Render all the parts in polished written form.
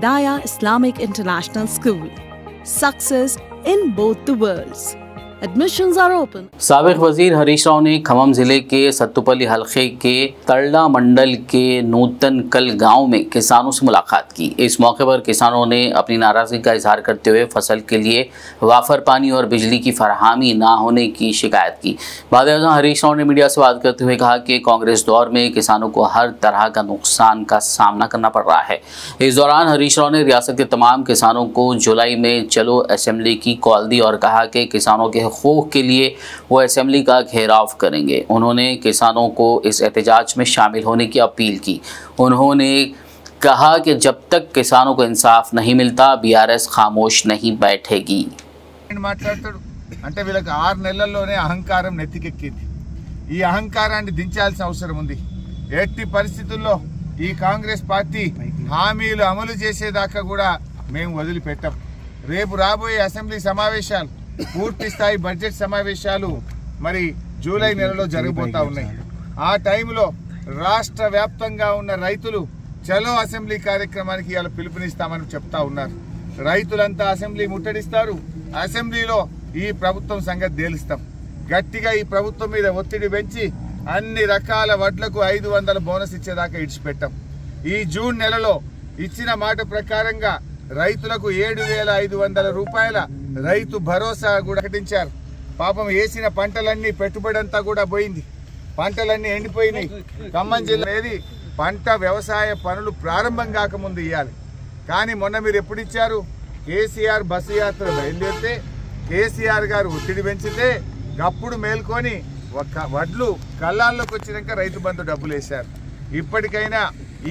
Hidayah Islamic International School. Success in both the worlds. Admissions are open. साबिक वजीर हरीश राव ने खम्मम जिले के सत्तुपल्ली हलके के तड़ला मंडल के नूतनकल गांव में किसानों से मुलाकात की। इस मौके पर किसानों ने अपनी नाराजगी का इजहार करते हुए फसल के लिए वाफर पानी और बिजली की फराहमी ना होने की शिकायत की। बाद हरीश राव ने मीडिया से बात करते हुए कहा कि कांग्रेस दौर में किसानों को हर तरह का नुकसान का सामना करना पड़ रहा है। इस दौरान हरीश राव ने रियासत के तमाम किसानों को जुलाई में चलो असेंबली की कॉल दी और कहा कि किसानों के हकूक़ के लिए वो असेंबली का घेराव करेंगे। उन्होंने किसानों को इस एहतजाज में शामिल होने की अपील की। उन्होंने कहा कि जब तक किसानों को इंसाफ नहीं मिलता बीआरएस खामोश नहीं बैठेगी। అంటే వీళ్ళకి 6 నెలల్లోనే అహంకారం నెత్తికెక్కింది। ఈ అహంకారాన్ని దించాల్సిన అవసరం ఉంది। ఎట్టి పరిస్థితుల్లో ఈ కాంగ్రెస్ పార్టీ హామీలు అమలు చేసేదాకా కూడా మేము వదిలిపెట్టాం। రేపు రాబోయే అసెంబ్లీ సమావేశాలు పూర్తి స్థాయి బడ్జెట్ సమావేశాలు మరి జూలై నెలలో జరగబోతా ఉన్నాయి। ఆ టైంలో రాష్ట్ర వ్యాప్తంగా ఉన్న రైతులు చలో అసెంబ్లీ కార్యక్రమానికి ఇలా పిలుపునిస్తామని చెప్తా ఉన్నారు। రైతులంతా అసెంబ్లీ ముట్టడిస్తారు। అసెంబ్లీలో ఈ ప్రభుత్వం సంగతి తేలుస్తాం। గట్టిగా ఈ ప్రభుత్వం మీద ఒత్తిడి పెంచి అన్ని రకాల వడ్లకు 500 బోనస్ ఇచ్చేదాకా ఇడిచిపెట్టాం। ఈ జూన్ నెలలో ఇచ్చిన మాట ప్రకారంగా రైతులకు 7,500 రూపాయల రైతు భరోసా కూడా ప్రకటించారు। పాపం వేసిన పంటలన్నీ పెట్టుబడి అంతా కూడా పోయింది। పంటలన్నీ ఎండిపోయినాయి। ఖమ్మం జిల్లాది పంట వ్యవసాయ పనులు ప్రారంభం కాకముందు ఇవ్వాలి। కానీ మొన్న మీరు ఎప్పుడు ఇచ్చారు? కేసీఆర్ బస్సు యాత్ర బయలుదేరితే కేసీఆర్ గారు ఒత్తిడి పెంచితే అప్పుడు మేల్కొని వడ్లు కళ్ళాల్లోకి వచ్చినాక రైతు బంధు డబ్బులు వేశారు। ఇప్పటికైనా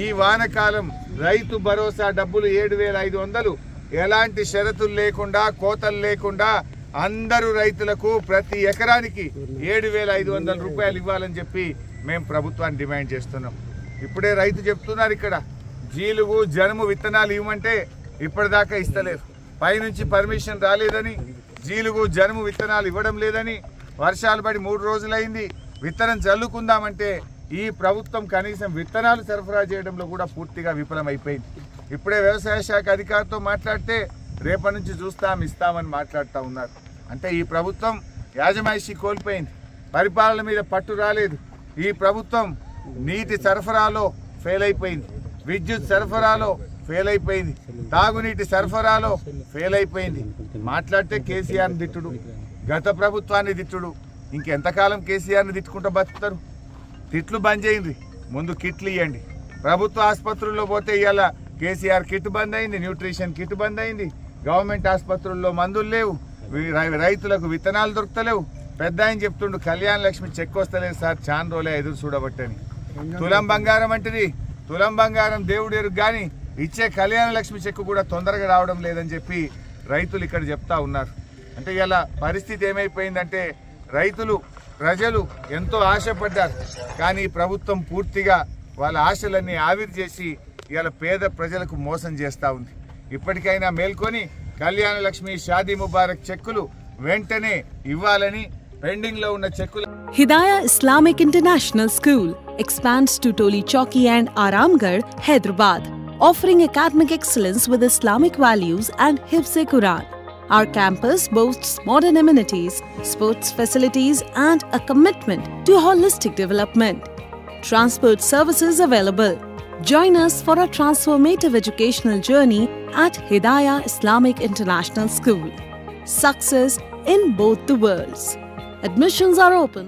ఈ వానకాలం రైతు భరోసా డబ్బులు 7,500 ఎలాంటి షరతులు లేకుండా కోతలు లేకుండా అందరూ రైతులకు ప్రతి ఎకరానికి 7,500 రూపాయలు ఇవ్వాలని చెప్పి మేము ప్రభుత్వాన్ని డిమాండ్ చేస్తున్నాం। ఇప్పుడే రైతు చెప్తున్నారు ఇక్కడ జీలుగు జనుము విత్తనాలు ఇవ్వమంటే ఇప్పటిదాకా ఇస్తలేరు। పైనుంచి పర్మిషన్ రాలేదని జీలుగు జనుము విత్తనాలు ఇవ్వడం లేదని వర్షాలు పడి 3 రోజులైంది విత్తనం చల్లుకుందామంటే ఈ ప్రభుత్వం కనీసం విత్తనాలు సరఫరా చేయడంలో కూడా పూర్తిగా విఫలమైపోయింది। ఇప్పుడే వ్యవసాయ శాఖ అధికారితో మాట్లాడితే రేపటి నుంచి ఇస్తామని మాట్లాడుతూ ఉన్నారు। అంటే ఈ ప్రభుత్వం యాజమాయిషీ కోల్పోయింది, పరిపాలన మీద పట్టు రాలేదు। ఈ ప్రభుత్వం నీటి సరఫరాలో ఫెయిల్ అయిపోయింది, విద్యుత్ సరఫరాలో ఫెయిల్ అయిపోయింది, తాగునీటి సరఫరాలో ఫెయిల్ అయిపోయింది। మాట్లాడితే కేసీఆర్ని తిట్టుడు, గత ప్రభుత్వాన్ని తిట్టుడు। ఇంకెంతకాలం కేసీఆర్ని తిట్టుకుంటూ బతుకుతారు? తిట్లు బంద్ చేయండి, ముందు కిట్లు ఇవ్వండి। ప్రభుత్వ ఆసుపత్రుల్లో పోతే ఇవాళ కేసీఆర్ కిట్ బంద్ అయింది, న్యూట్రిషన్ కిట్ బంద్ అయింది। గవర్నమెంట్ ఆసుపత్రుల్లో మందులు లేవు, రైతులకు విత్తనాలు దొరుకుతలేవు। పెద్ద ఆయన చెప్తుండు కళ్యాణ లక్ష్మి చెక్ వస్తలేదు సార్, చాలా రోజులే ఎదురు చూడబట్టని। తులం బంగారం అంటది, తులం బంగారం దేవుడు ఎరుగు కానీ ఇచ్చే కళ్యాణ లక్ష్మి చెక్ కూడా తొందరగా రావడం లేదని చెప్పి రైతులు ఇక్కడ చెప్తా ఉన్నారు। అంటే ఇలా పరిస్థితి ఏమైపోయిందంటే రైతులు ప్రజలు ఎంతో ఆశపడ్డారు, కానీ ప్రభుత్వం పూర్తిగా వాళ్ళ ఆశలన్నీ ఆవిరి చేసి ఇవాళ పేద ప్రజలకు మోసం చేస్తూ ఉంది। ఇప్పటికైనా మేల్కొని కళ్యాణ లక్ష్మి షాదీ ముబారక్ చెక్కులు వెంటనే ఇవ్వాలని పెండింగ్ లో ఉన్న చెక్కులు Hidayah Islamic International School expands to Toli Chowki and Aramgarh, Hyderabad, offering academic excellence with Islamic values and Hifz-e-Quran. Our campus boasts modern amenities, sports facilities and a commitment to holistic development. Transport services available. Join us for a transformative educational journey at Hidayah Islamic International School. Success in both the worlds. Admissions are open.